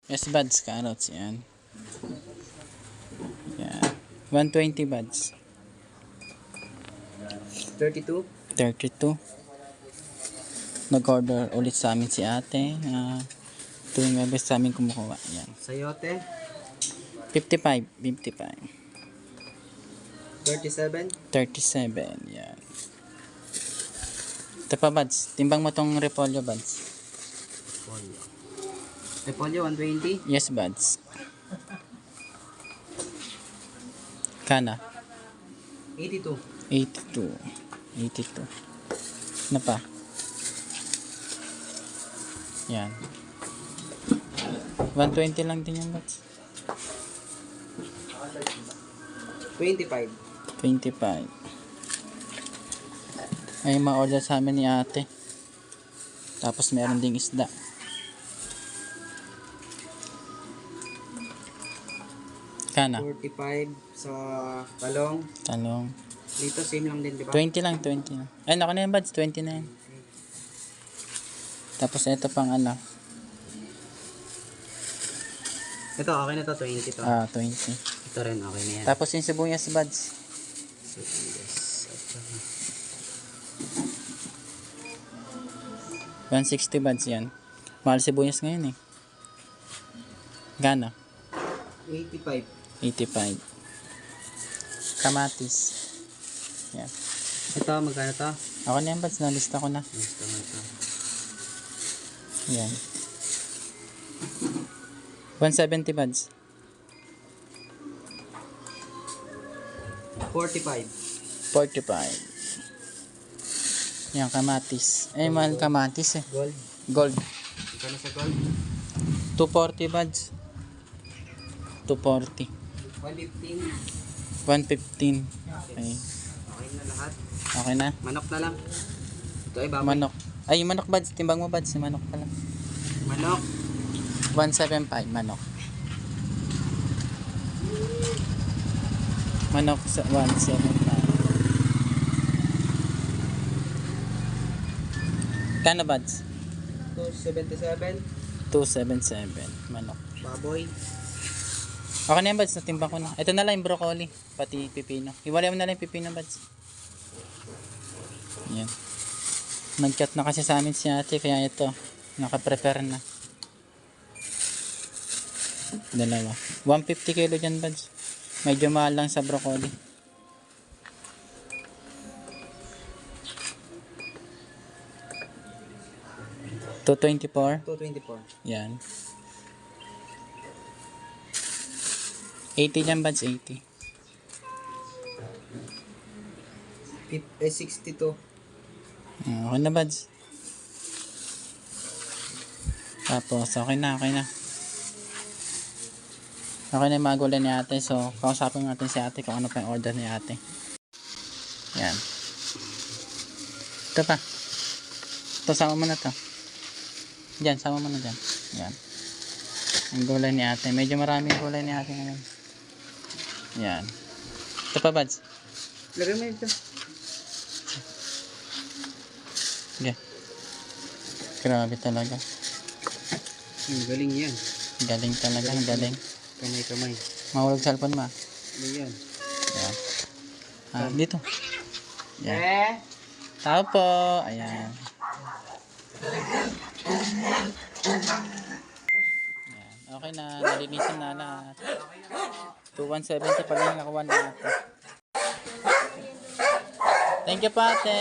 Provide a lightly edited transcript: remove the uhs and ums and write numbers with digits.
Yes, buds, carrots, yan. Yan. 120 buds. 32. 32. Nag-order ulit sa amin si ate. Tuwing Webes sa amin kumukuha. Yan. Sayote. 55. 55. 37. 37. Yan. Ito pa, buds. Timbang mo tong repolyo, buds. Repolyo. Repolyo, 120. Yes, buds. Kana? 82. 82. 82. Ano pa? Yan. 120 lang din yung buds. 25. 25. Ay, ma-order sa amin ni ate. Tapos meron ding isda. Kana? 45 sa talong. Talong. Dito same lang din, di ba? 20 lang, 20 lang. Ay, naku na yan, buds. 20 na yan. Tapos ito pang ano. Ito, okay na to, 20 to. 20. Ito rin, okay na yan. Tapos yung sibuyas, buds. So, yes. Ito. 160 buds yan. Mahal sibuyas ngayon eh. Gana? 85. 85. Kamatis. Yan. Ito, magkano to? Ako na yan, buds. Nalista ko na. Gusto mo ito. Yan. 170 buds. 45. 45. Yan, kamatis. Ay, mahal kamatis eh. Gold. Gold. Magkano sa gold? 240 buds. 240. 115. 115. Okay. Okay na lahat. Okay na. Manok na lang. Ito ay baboy. Manok. Ay, manok buds. Timbang mo buds. Manok pala. Manok. 175. Manok. Manok sa 175. Kano buds? 277. 277. Manok. Baboy. Okay na yan buds. Natimbang ko na. Ito na lang yung broccoli. Pati pipino. Hiwalay mo na lang yung pipino buds. Yan. Nag-chat na kasi sa amin si ate. Kaya ito. Naka-prepare na. Dalawa. 150 kilo dyan buds. Medyo mahal lang sa broccoli. $224. 224. Yan. 80 dyan buds. 80. 62. Okay na buds. Tapos okay na. Okay na yung mga gulay ni ate. So kausapin natin si ate kung ano pa yung order ni ate. Yan. Ito pa. Ito, sama mo na to. Diyan, sama mo na dyan. Yan. Ang gulay ni ate. Medyo maraming gulay ni ate ngayon. Yan. Ito pa buds. Lagay mo ito. Okay. Grabe talaga. Galing yan. Galing talaga. Galing. Kamay-kamay. Mahulog cellphone mo. Ano yan? Yan. Dito. Yan. Tao po. Ayan. Ayan. Okay na. Nalinisin na lahat. 2,170 pala yung nakuha na natin. Thank you, Pate.